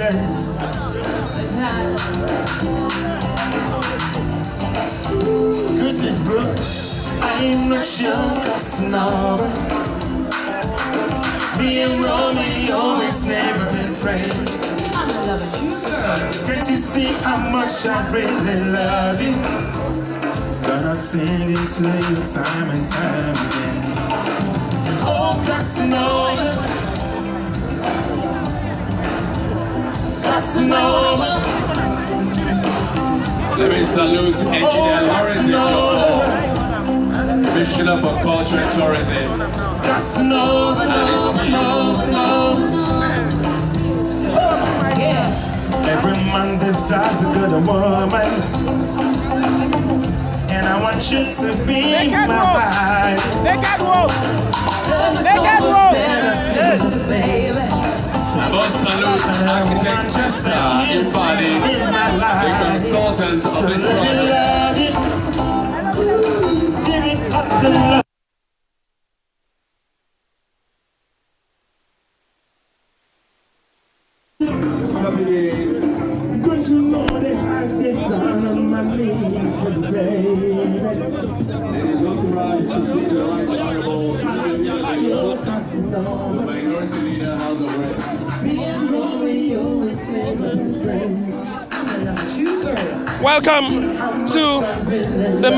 Good bro, I'm not your Casanova. Me and Romeo has never been friends. Can't you see how much I really love you? Gonna sing it to you time and time again. Oh, Casanova, Casanova. Let me salute Engineer Lawrence Commissioner for Culture and Tourism. Casanova, And his team. Every man desires a good woman, and I want you to be my wife. They got rope. They got rope. I must salute Architect Esther Infadi, the consultant of this project. Give it up the love. Don't you know that I get down on my knees for the baby? It is authorized to see the right honorable the minority leader House of Reps. Welcome to the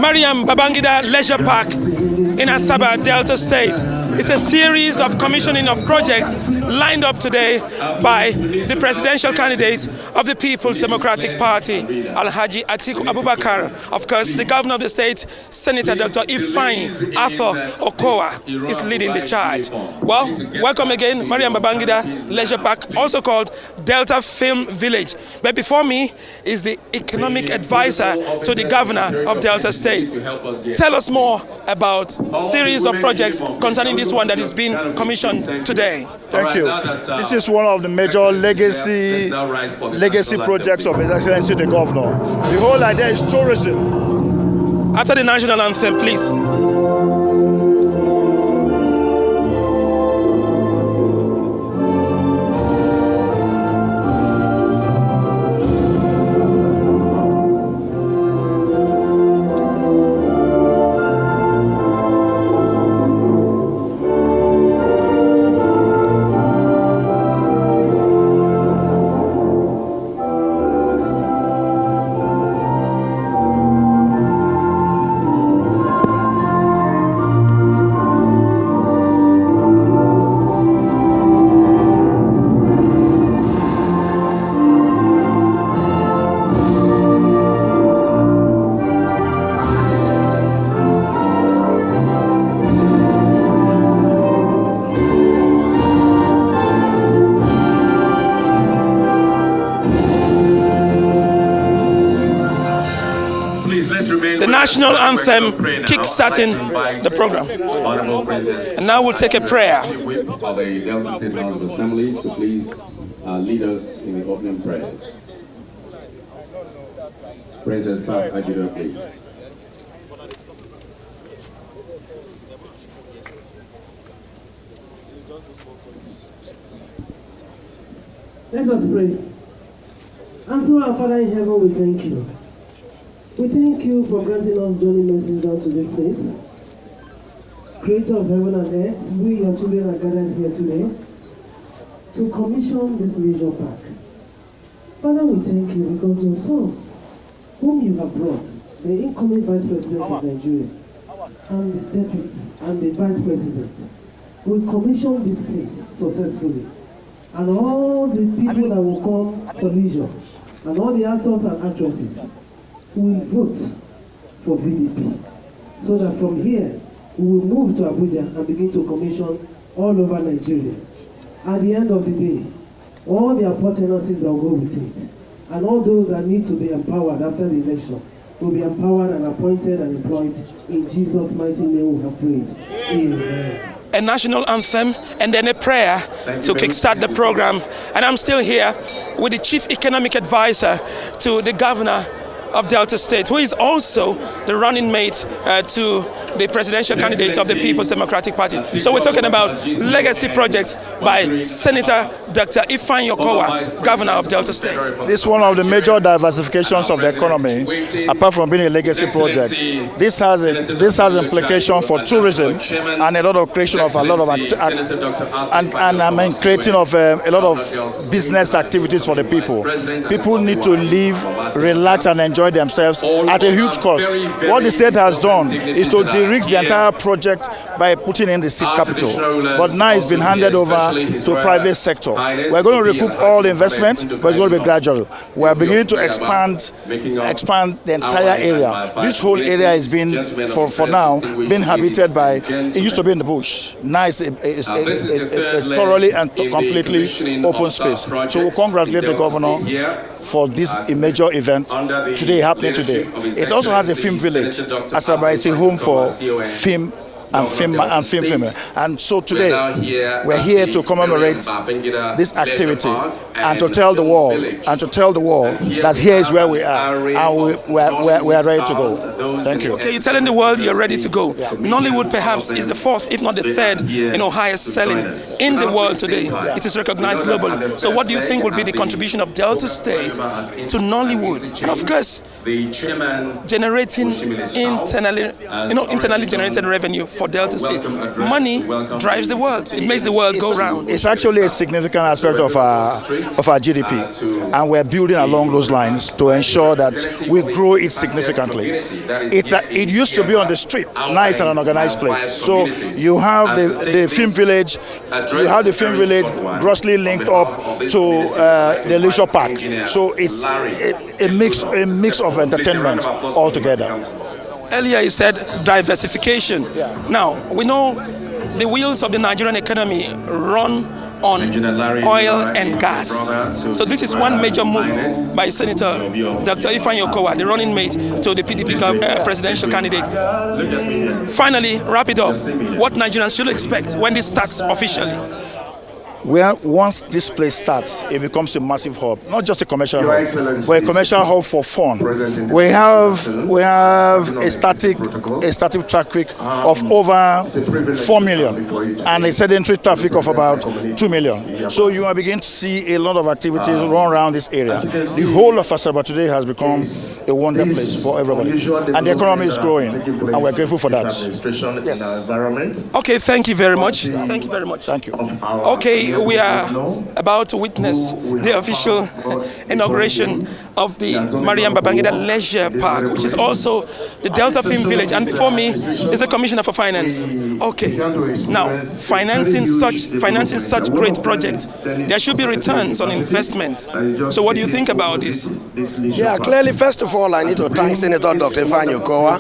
Maryam Babangida Leisure Park in Asaba, Delta State. It's a series of commissioning of projects lined up today by the presidential candidate of the People's Democratic Party, Alhaji Atiku Abubakar. Of course, the governor of the state, Senator Dr. Ifeanyi Arthur Okowa, is leading the charge. Well, welcome again, Maryam Babangida Leisure Park, also called Delta Film Village. But before me is the economic advisor to the governor of Delta State. Tell us more about a series of projects concerning this one that is being commissioned today. Thank you. This is one of the major legacy projects of His Excellency the Governor. The whole idea is tourism. After the national anthem, please. The national anthem kick-starting the program. And now we'll take a prayer. Of the Delta State House of Assembly to please lead us in the opening prayers. Princess Park Ajida, please. Let us pray. And so, our Father in heaven, we thank you. We thank you for granting us journey mercies down to this place. Creator of heaven and earth, we, your children, are gathered here today to commission this leisure park. Father, we thank you because your son, whom you have brought, the incoming Vice President of Nigeria, and the Deputy, and the Vice President, will commission this place successfully. And all the people that will come for leisure, and all the actors and actresses, will vote for VDP. So that from here, we will move to Abuja and begin to commission all over Nigeria. At the end of the day, all the appurtenances that will go with it, and all those that need to be empowered after the election, will be empowered and appointed and employed. In Jesus' mighty name we have prayed. Amen. A national anthem and then a prayer to kickstart the program. And I'm still here with the Chief Economic Advisor to the Governor of Delta State, who is also the running mate to the presidential candidate of the People's Democratic Party. So we're talking about legacy projects by Senator Dr. Ifeanyi Okowa, Governor of Delta State. This is one of the major diversifications of the economy, apart from being a legacy project. This has implication for tourism and a lot of creation of a lot of creating of a lot of business activities for the people. People need to live, relax, and enjoy themselves at a huge cost. What the state has done is to de-risk the entire project by putting in the seed capital. But now it's been handed over to private sector. We're going to recoup all the investment, but it's going to be gradual. We're beginning to expand the entire area. This whole area is being, for now, being habited by, it used to be in the bush. Now it's a thoroughly and completely open space. So we congratulate the governor for this major event happening today. It also has a film village. Asaba is a home for film and film. And so today we're here to commemorate this activity and to tell the world that here is where we are and we are ready to go. Thank you. Okay, you're telling the world you're ready to go. Nollywood perhaps is the fourth, if not the third, highest selling in the world today. It is recognized globally. So what do you think will be the contribution of Delta State to Nollywood? And of course, generating internally generated revenue for Delta State. Money drives the world. It makes the world go round. It's actually a significant aspect of our GDP, and we're building along those lines to ensure that we grow it significantly. It used to be on the street, nice and an organized place. So you have the film village. You have the film village grossly linked up to the leisure park. So it's a mix of entertainment altogether. Earlier you said diversification. Now, we know the wheels of the Nigerian economy run on oil and gas. So this is one major move by Senator Dr. Ifeanyi Okowa, the running mate to the PDP presidential candidate. Finally, wrap it up. What Nigerians should expect when this starts officially? Once this place starts, it becomes a massive hub, not just a commercial hub, but a commercial hub for fun. We have a static traffic of over 4 million and a sedentary traffic of about 2 million. So you are beginning to see a lot of activities run around this area. The whole of Asaba today has become a wonder place for everybody, and the economy is growing, and we're grateful for that. Yes. Okay, thank you very much. Thank you very much. Thank you. Okay. We are about to witness the official inauguration of the Maryam Babangida Leisure Park, which is also the Delta Film Village. And before me is the Commissioner for Finance. Okay. Now, financing such great projects, there should be returns on investment. So what do you think about this? Yeah, clearly, first of all, I need to thank Senator Dr. Ifeanyi Okowa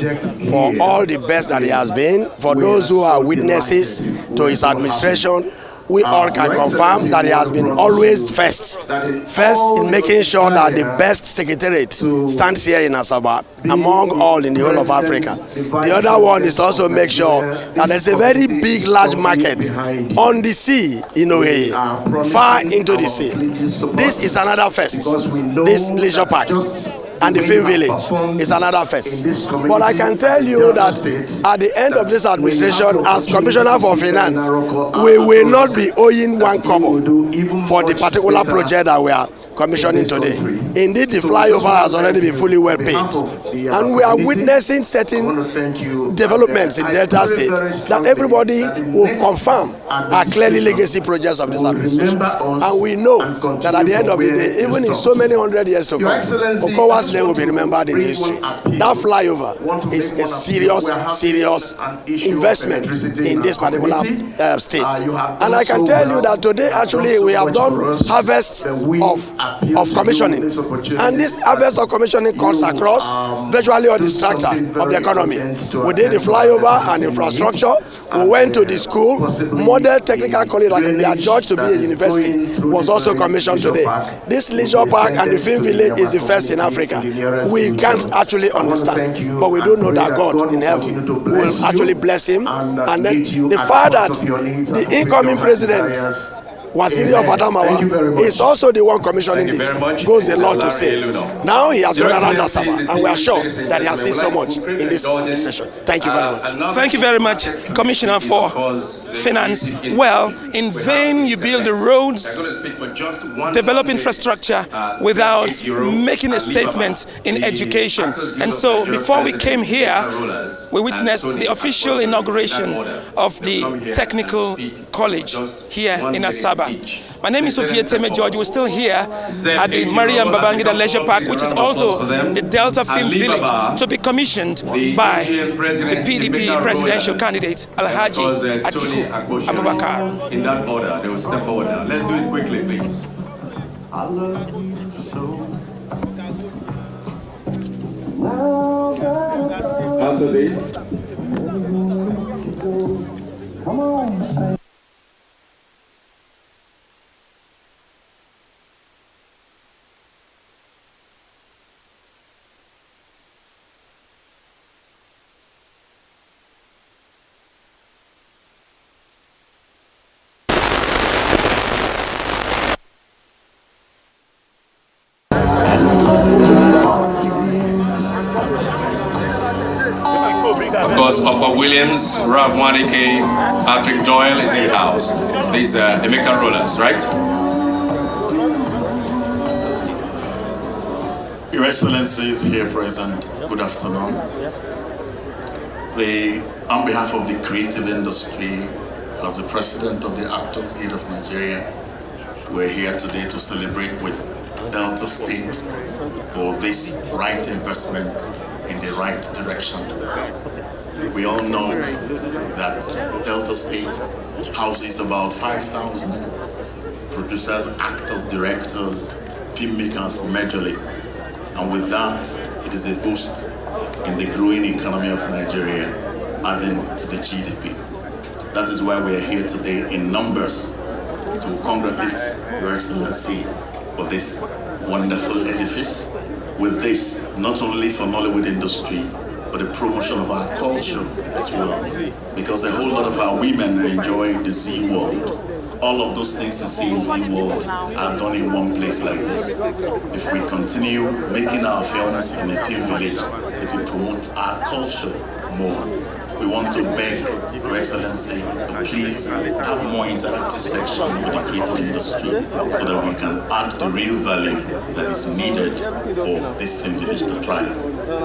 for all the best that he has been, for those who are witnesses to his administration. We all can confirm that he has been always first in making sure that the best secretariat stands here in Asaba among all in the whole of Africa. The other one is to also make sure that there's a very big, large market on the sea in Ohe, far into the sea. This is another first, this leisure park. And the film village is another first. But I can tell you that at the end of this administration, as Commissioner for Finance, we will not be owing 1 kobo for the particular project that we are commissioning today. Indeed, the flyover has already been fully well paid. And we are witnessing certain developments in Delta State that everybody will confirm are clearly legacy projects of this administration. And we know that at the end of the day, even in so many 100 years to come, Okowa's name will be remembered in history. That flyover is a serious investment in this particular state. And I can tell you that today, actually, we have done harvest of commissioning. And this harvest of commissioning cuts across virtually all the structure of the economy. We did the flyover and infrastructure. We went to the school. Model Technical College, like they are judged to be a university, was also commissioned today. This leisure park and the film village is the first in Africa. We can't actually understand, but we do know that God in heaven will actually bless him. And then the fact that the incoming president Waziri of Adamawa is also the one commissioning this. Goes a lot to say. Now he has gone around Asaba, and we are sure that he has seen so much in this administration. Thank you very much. Thank you very much, Commissioner for Finance. Well, in vain you build the roads, develop infrastructure without making a statement in education. And so before we came here, we witnessed the official inauguration of the Technical College here in Asaba. My name is Sophia Teme George. We're still here at the Maryam Babangida Leisure Park, which is also the Delta Film Village, to be commissioned by the PDP presidential candidate, Alhaji Atiku Abubakar. In that order, they will step forward now. Let's do it quickly, please. After this, Come on. of course, Upper Williams, Ralph Wanike, Patrick Doyle is in the house. These are Emeka Rollers, right? Your Excellencies here present, good afternoon. On behalf of the creative industry, as the President of the Actors Guild of Nigeria, we're here today to celebrate with Delta State for this right investment in the right direction. We all know that Delta State houses about 5,000 producers, actors, directors, filmmakers majorly. And with that, it is a boost in the growing economy of Nigeria, adding to the GDP. That is why we are here today in numbers to congratulate Your Excellency for this wonderful edifice. With this, not only for Nollywood industry, but the promotion of our culture as well. Because a whole lot of our women enjoy the Z world. All of those things you see in Z world are done in one place like this. If we continue making our films in a film village, it will promote our culture more. We want to beg Your Excellency to please have more interactive section with the creative industry so that we can add the real value that is needed for this film village to thrive.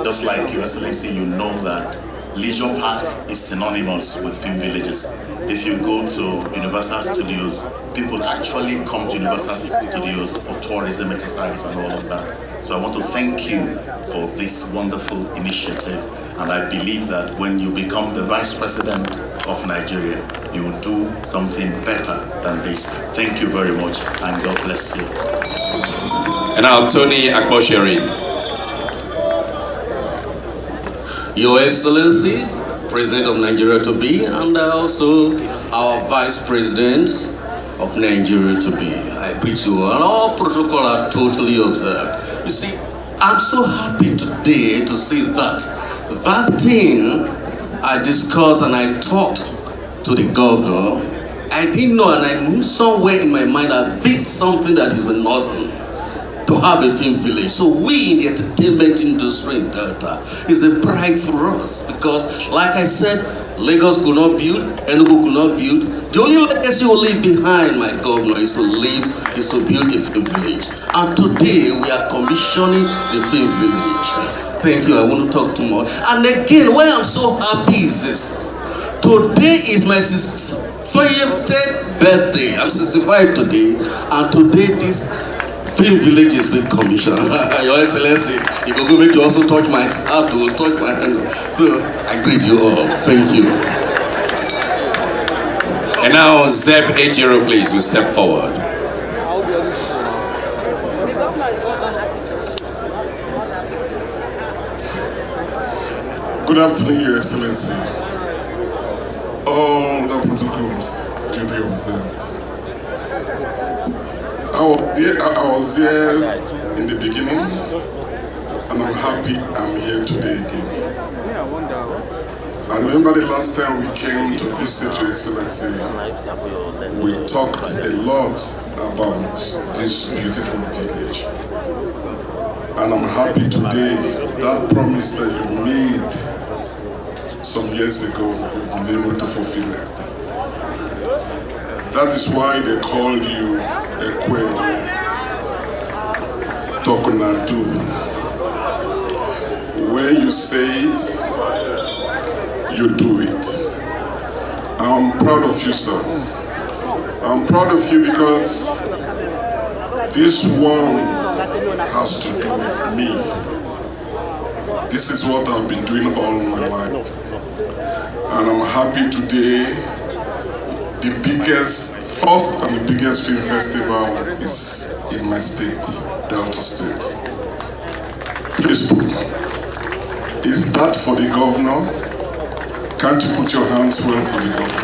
Just like Your Excellency, you know that leisure park is synonymous with film villages. If you go to Universal Studios, people actually come to Universal Studios for tourism exercise and all of that. So I want to thank you for this wonderful initiative. And I believe that when you become the Vice President of Nigeria, you will do something better than this. Thank you very much, and God bless you. And now Tony Akbosheri. Your Excellency, President of Nigeria to be, and also our Vice President of Nigeria to be. I greet you all. All protocol are totally observed. You see, I'm so happy today to see that thing I discussed and I talked to the governor, I didn't know, and I knew somewhere in my mind that this is something that is the northern to have a film village. So we in the entertainment industry in Delta is a pride for us, because like I said, Lagos could not build, Enugu could not build. The only legacy we leave behind, my governor, is to build a film village. And today we are commissioning the film village. Thank you, I won't talk too much. And again, why I'm so happy is this. Today is my 65th birthday. I'm 65 today, and today this film village is being commissioned. Your Excellency, you can go make you also touch my heart, to touch my hand. So I greet you all. Thank you. And now Zeb Ejiro, please, will step forward. Good afternoon, Your Excellency. All the protocols to be observed. I was here in the beginning, and I'm happy I'm here today again. I remember the last time we came to visit Your Excellency, we talked a lot about this beautiful village. And I'm happy today that promise that you made some years ago, you've been able to fulfill it. That is why they called you Ekwe Tokunadu. When you say it, you do it. I'm proud of you, sir. I'm proud of you because this one has to do with me. This is what I've been doing all my life. And I'm happy today. The first and the biggest film festival is in my state, Delta State. Please put. Is that for the governor? Can't you put your hands well for the governor?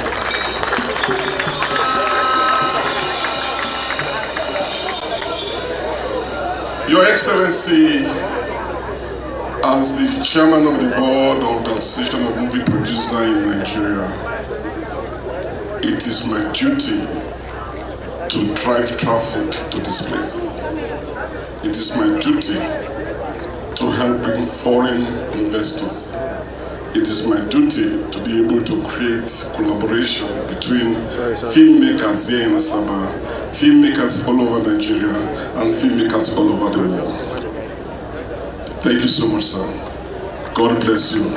Your Excellency, as the chairman of the board of the Association of Movie Producers in Nigeria, it is my duty to drive traffic to this place. It is my duty to help bring foreign investors. It is my duty to be able to create collaboration between filmmakers here in Asaba, filmmakers all over Nigeria, and filmmakers all over the world. Thank you so much, sir. God bless you.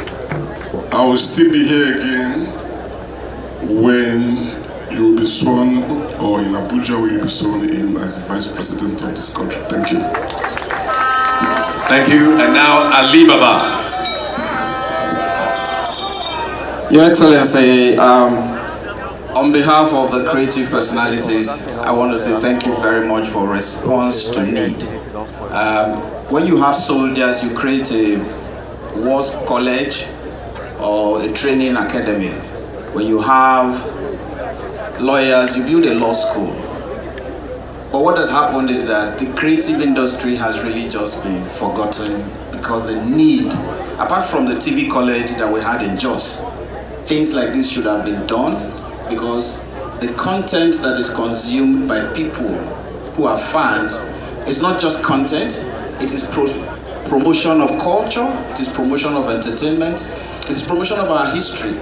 I will still be here again when you will be sworn, or in Abuja when you will be sworn in as the Vice President of this country. Thank you. Thank you. And now Ali Baba. Your Excellency, on behalf of the creative personalities, I want to say thank you very much for response to need. When you have soldiers, you create a war college or a training academy. When you have lawyers, you build a law school. But what has happened is that the creative industry has really just been forgotten because the need, apart from the TV college that we had in Jos, things like this should have been done because the content that is consumed by people who are fans is not just content, it is promotion of culture, it is promotion of entertainment, it is promotion of our history.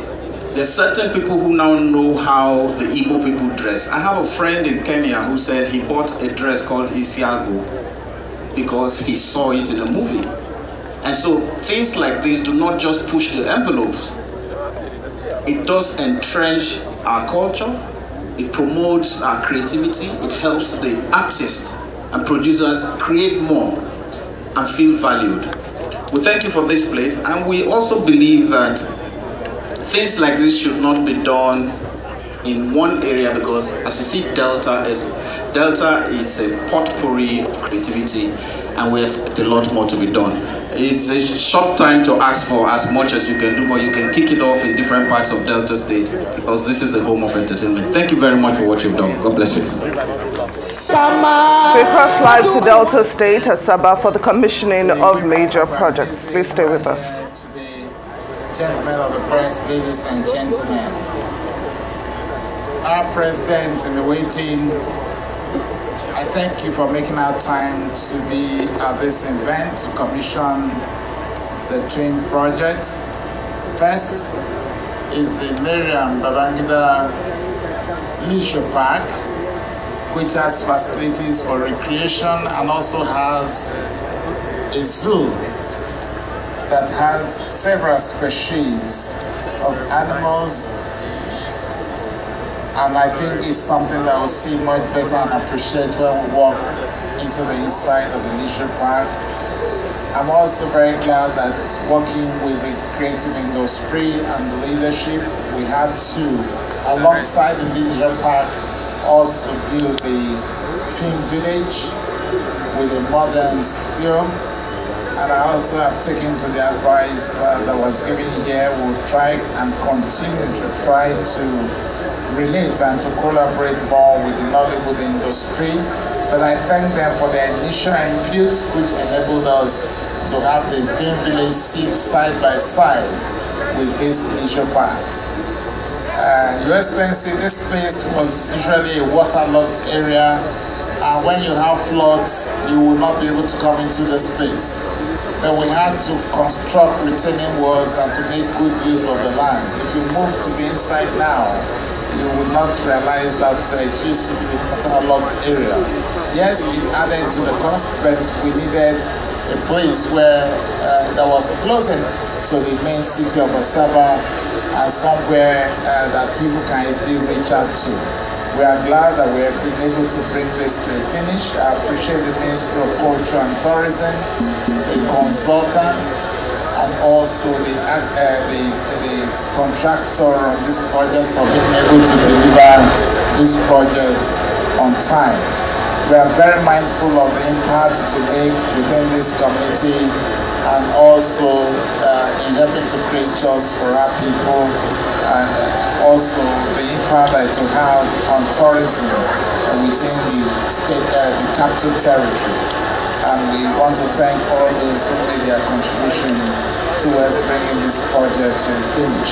There are certain people who now know how the Igbo people dress. I have a friend in Kenya who said he bought a dress called Isiago because he saw it in a movie. And so things like this do not just push the envelopes. It does entrench our culture, it promotes our creativity, it helps the artists and producers create more and feel valued. We thank you for this place, and we also believe that things like this should not be done in one area because, as you see, Delta is a potpourri of creativity, and we expect a lot more to be done. It's a short time to ask for as much as you can do, but you can kick it off in different parts of Delta State because this is the home of entertainment. Thank you very much for what you've done. God bless you. We cross live to Delta State, Asaba, for the commissioning of major projects. Please stay with us. Gentlemen of the press, ladies and gentlemen, our president in the waiting, I thank you for making our time to be at this event to commission the twin project. First is the Maryam Babangida Leisure Park, which has facilities for recreation and also has a zoo that has several species of animals, and I think it's something that we'll see much better and appreciate when we walk into the inside of the leisure park. I'm also very glad that working with the creative industry and the leadership, we had to, alongside the leisure park, also build the film village with a modern studio. And I also have taken to the advice that was given here. We'll try and continue to try to relate and to collaborate more with the Nollywood industry. But I thank them for their initial input, which enabled us to have the film village sit side by side with this leisure park. Your Excellency, this place was usually a waterlogged area, and when you have floods, you will not be able to come into this place. But we had to construct retaining walls and to make good use of the land. If you move to the inside now, you will not realize that it used to be a waterlogged area. Yes, it added to the cost, but we needed a place where that was closer to the main city of Asaba and somewhere that people can easily reach out to. We are glad that we have been able to bring this to a finish. I appreciate the Ministry of Culture and Tourism, the consultant, and also the contractor on this project for being able to deliver this project on time. We are very mindful of the impact to make within this community and also in helping to create jobs for our people, and also the impact that it will have on tourism within the state, the capital territory. And we want to thank all those who made their contribution towards bringing this project to a finish.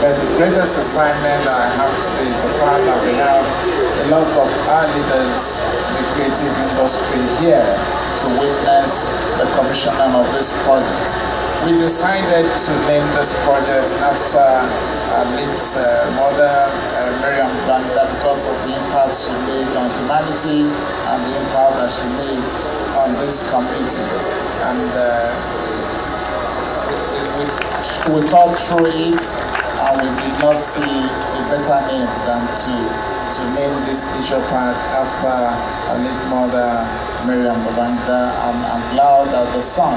But the greatest assignment that I have today is the fact that we have a lot of our leaders in the creative industry here to witness the commissioning of this project. We decided to name this project after our late mother, Maryam, because of the impact she made on humanity and the impact that she made on this community. And we thought through it, and we did not see a better name than to name this leisure park after our late mother, Maryam Babangida. I'm glad that the son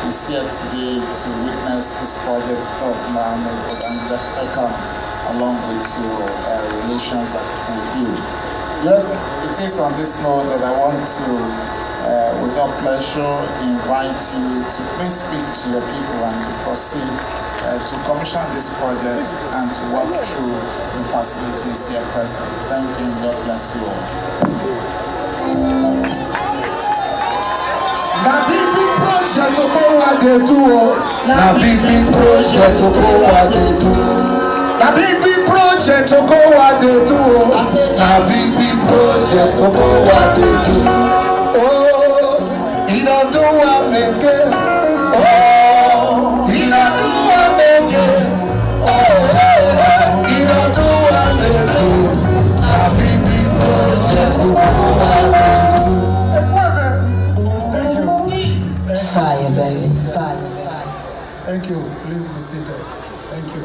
is here today to witness this project with us, Mohammed Babangida. Welcome along with your relations with you. Yes, it is on this note that I want to, without pleasure, invite you to please speak to your people and to proceed to commission this project and to work through the facilities here present. Thank you and God bless you all. Na big project to go what they do. Na big project to go what they do. Na big project to go what they do. Na big project to go what they do. Oh, he don't do what they get. Oh, he don't do what they get. Oh, he don't do what they do. Na big project to go what they do. Fire, baby. Fire. Thank you. Please be seated. Thank you.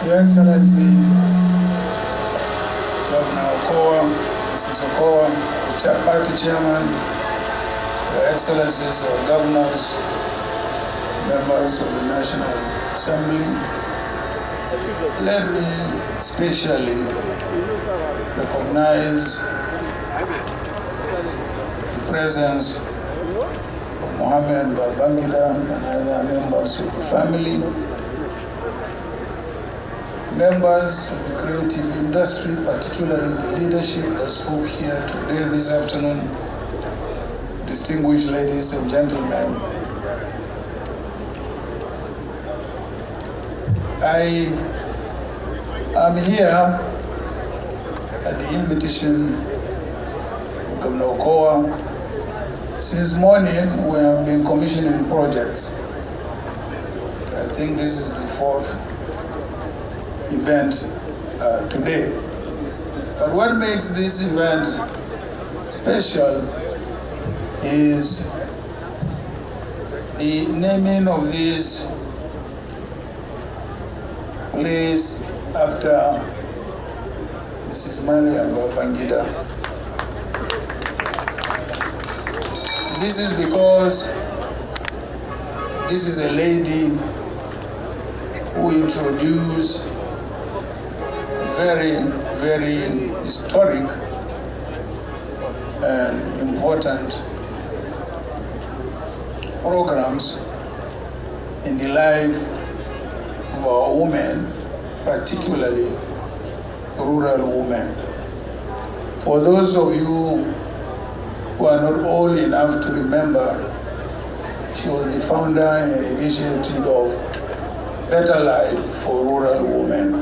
Your Excellency, Governor Okowa, Mrs. Okowa, the Party Chairman, Your Excellencies of Governors, members of the National Assembly, let me specially recognize the presence of Mohammed Babangida and other members of the family, members of the creative industry, particularly the leadership that spoke here today, this afternoon, distinguished ladies and gentlemen. I am here at the invitation of Governor Okowa. Since morning, we have been commissioning projects. I think this is the fourth event today. But what makes this event special is the naming of this place after Mrs. Maryam Babangida. This is because this is a lady who introduced very, very historic and important programs in the life of our women, particularly rural women. For those of you who are not old enough to remember She was the founder and initiator of Better Life for Rural Women.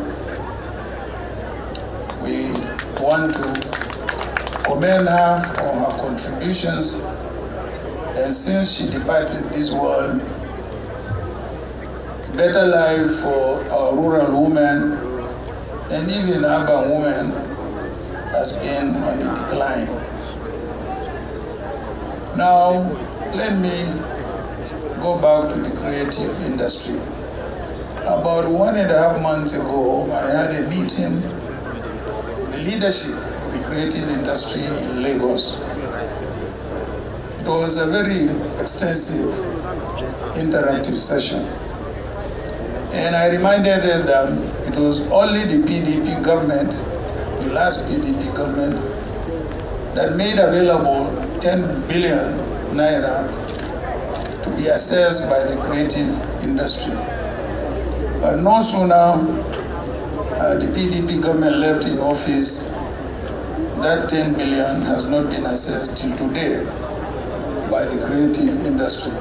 We want to commend her for her contributions, and since she departed this world, Better Life for our rural women and even urban women has been on a decline. Now, let me go back to the creative industry. About 1.5 months ago, I had a meeting with the leadership of the creative industry in Lagos. It was a very extensive, interactive session. And I reminded them that it was only the PDP government, the last PDP government, that made available 10 billion naira to be assessed by the creative industry. But no sooner the PDP government left in office, that 10 billion has not been assessed till today by the creative industry.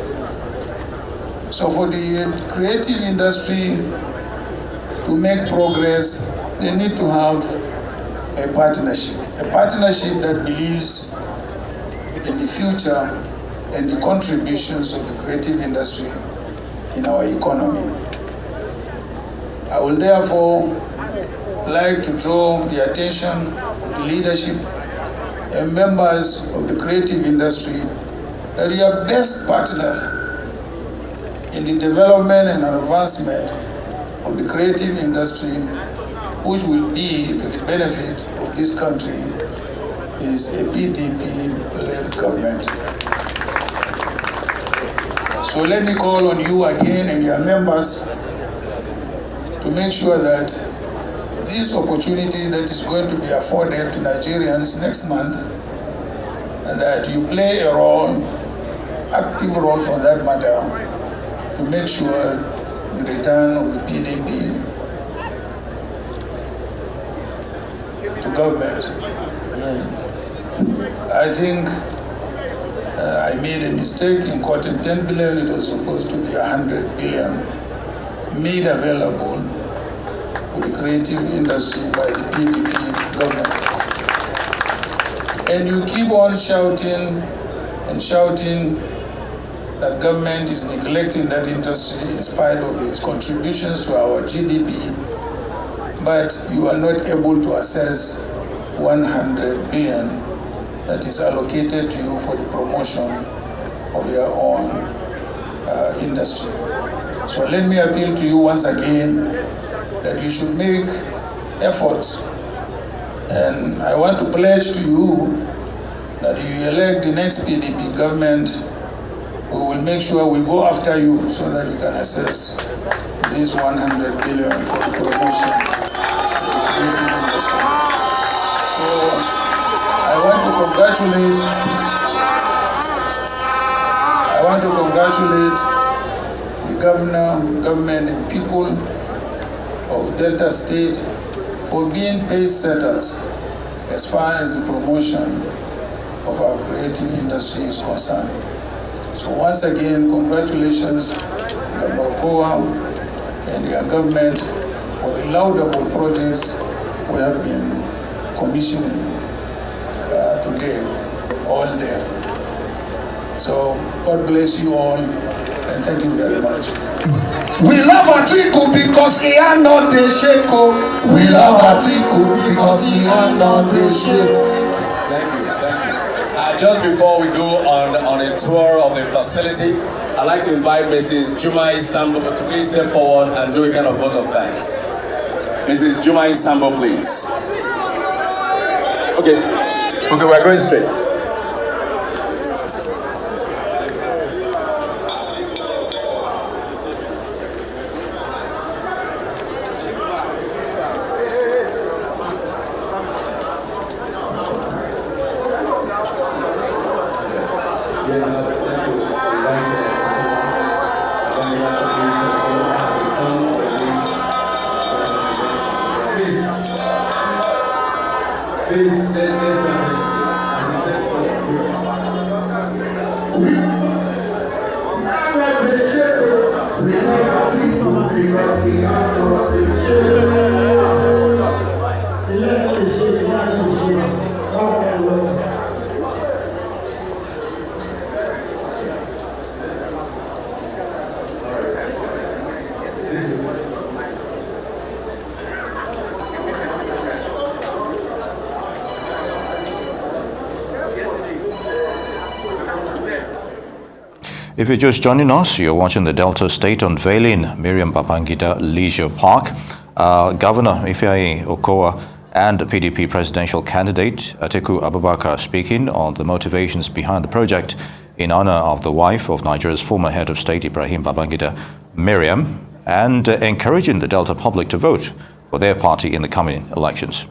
So for the creative industry to make progress, they need to have a partnership that believes in the future and the contributions of the creative industry in our economy. I will therefore like to draw the attention of the leadership and members of the creative industry that we are best partners in the development and advancement of the creative industry, which will be to the benefit of this country, is a PDP-led government. So let me call on you again and your members to make sure that this opportunity that is going to be afforded to Nigerians next month, and that you play a role, active role for that matter, to make sure the return of the PDP to government. I think I made a mistake in quoting 10 billion. It was supposed to be 100 billion made available to the creative industry by the PDP government. And you keep on shouting and shouting that government is neglecting that industry in spite of its contributions to our GDP, but you are not able to assess 100 billion that is allocated to you for the promotion of your own industry. So let me appeal to you once again that you should make efforts. And I want to pledge to you that if you elect the next PDP government, we will make sure we go after you so that you can assess this 100 billion for the promotion of the creative industry. So I want to congratulate the government and people of Delta State for being pace setters as far as the promotion of our creative industry is concerned. So once again, congratulations, Governor Kowa and your government for the laudable projects we have been commissioning today, all day. So God bless you all, and thank you very much. We love Atiku because he are not the shako. We love Atiku because he are not the shako. Thank you. Just before we go on a tour of the facility, I'd like to invite Mrs. Jumai Sambo to please step forward and do a kind of vote of thanks. Mrs. Jumai Sambo, please. Okay, we're going straight. Please, let's If you're just joining us, you're watching the Delta State unveiling Maryam Babangida Leisure Park. Governor Ifeanyi Okowa and the PDP presidential candidate Atiku Abubakar speaking on the motivations behind the project in honor of the wife of Nigeria's former head of state Ibrahim Babangida, Maryam, and encouraging the Delta public to vote for their party in the coming elections.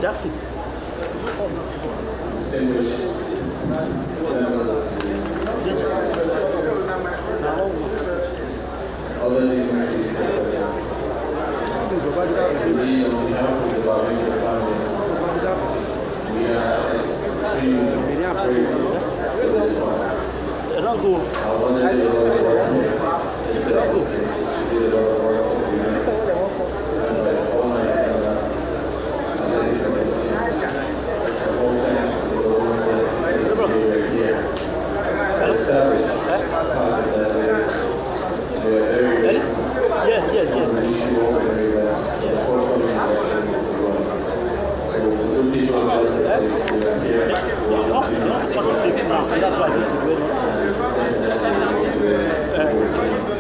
Jackson.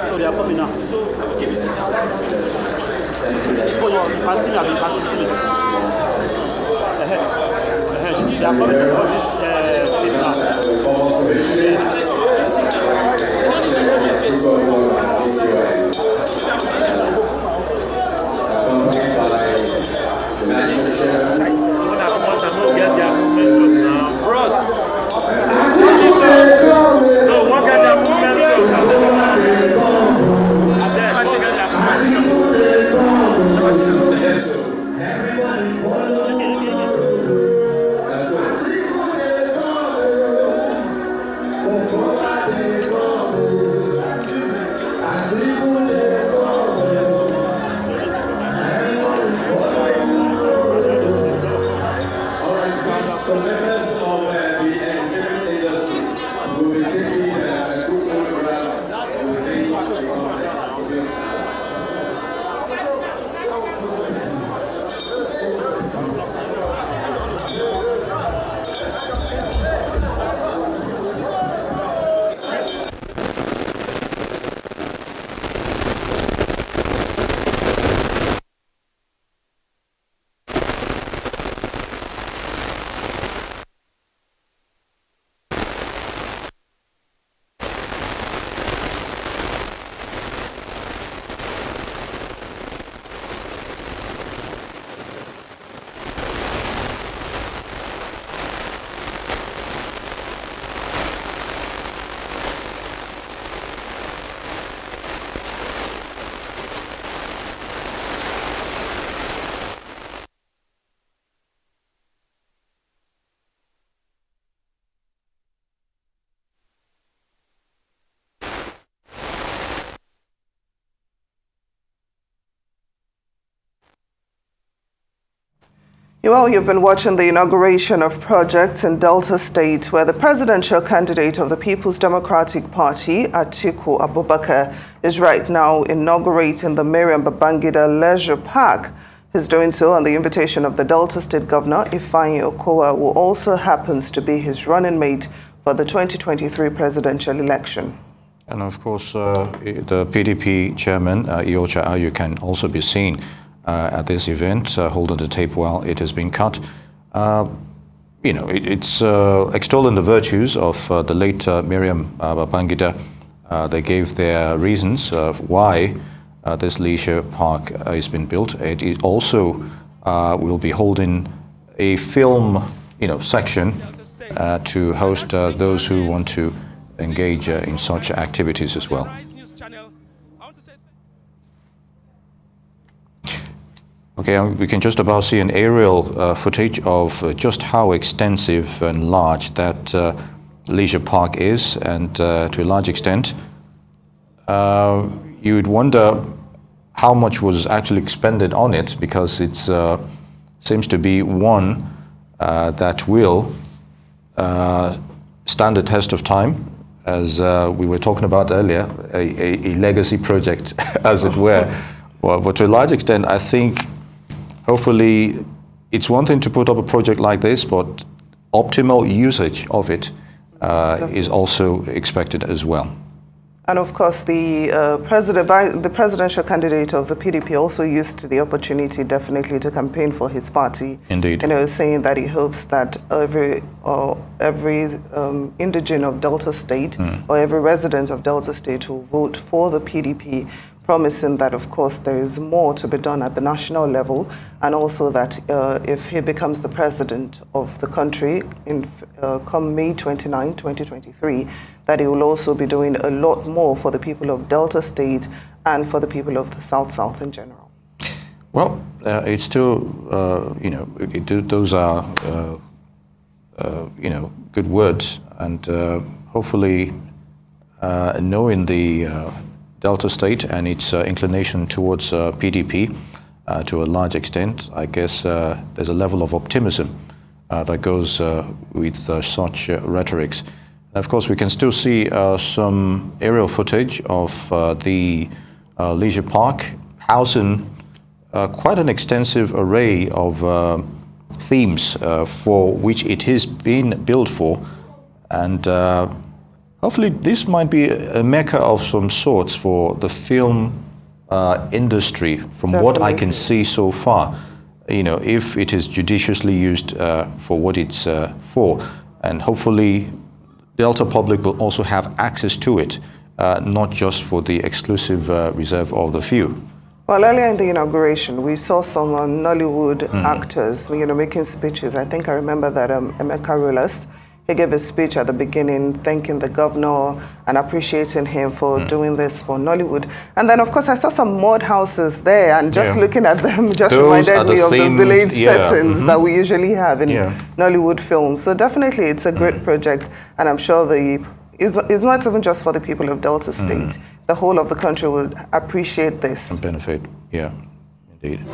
So they are coming now. So give me some. For your fasting, I've been participating. They are coming to all Well, you've been watching the inauguration of projects in Delta State, where the presidential candidate of the People's Democratic Party, Atiku Abubakar, is right now inaugurating the Maryam Babangida Leisure Park. He's doing so on the invitation of the Delta State Governor, Ifeanyi Okowa, who also happens to be his running mate for the 2023 presidential election. And of course, the PDP chairman, Iyorchia Ayu, can also be seen at this event, holding the tape while it has been cut. It's extolling the virtues of the late Maryam Babangida. They gave their reasons of why this leisure park has been built. It also will be holding a film, section to host those who want to engage in such activities as well. Okay, we can just about see an aerial footage of just how extensive and large that leisure park is, and to a large extent, you would wonder how much was actually expended on it, because it seems to be one that will stand the test of time, as we were talking about earlier, a legacy project, as it were. Well, but to a large extent, I think hopefully it's one thing to put up a project like this, but optimal usage of it is also expected as well. And of course, the presidential candidate of the PDP also used the opportunity definitely to campaign for his party. Indeed. Saying that he hopes that every indigene of Delta State or every resident of Delta State will vote for the PDP, promising that, of course, there is more to be done at the national level, and also that if he becomes the president of the country come May 29, 2023, that he will also be doing a lot more for the people of Delta State and for the people of the South in general. Well, it's still, those are, good words, and hopefully knowing the Delta State and its inclination towards PDP to a large extent, I guess there's a level of optimism that goes with such rhetorics. And of course, we can still see some aerial footage of the leisure park, housing quite an extensive array of themes for which it is being built for. And hopefully this might be a mecca of some sorts for the film industry, from what I can see so far, if it is judiciously used for what it's for. And hopefully Delta public will also have access to it, not just for the exclusive reserve of the few. Well, earlier in the inauguration, we saw some Nollywood actors, making speeches. I think I remember that Emeka Rulas, he gave a speech at the beginning thanking the governor and appreciating him for doing this for Nollywood. And then, of course, I saw some mud houses there, and just looking at them just reminded me of the village settings that we usually have in Nollywood films. So definitely it's a great project, and I'm sure it's not even just for the people of Delta State. The whole of the country will appreciate this. And benefit, yeah, indeed.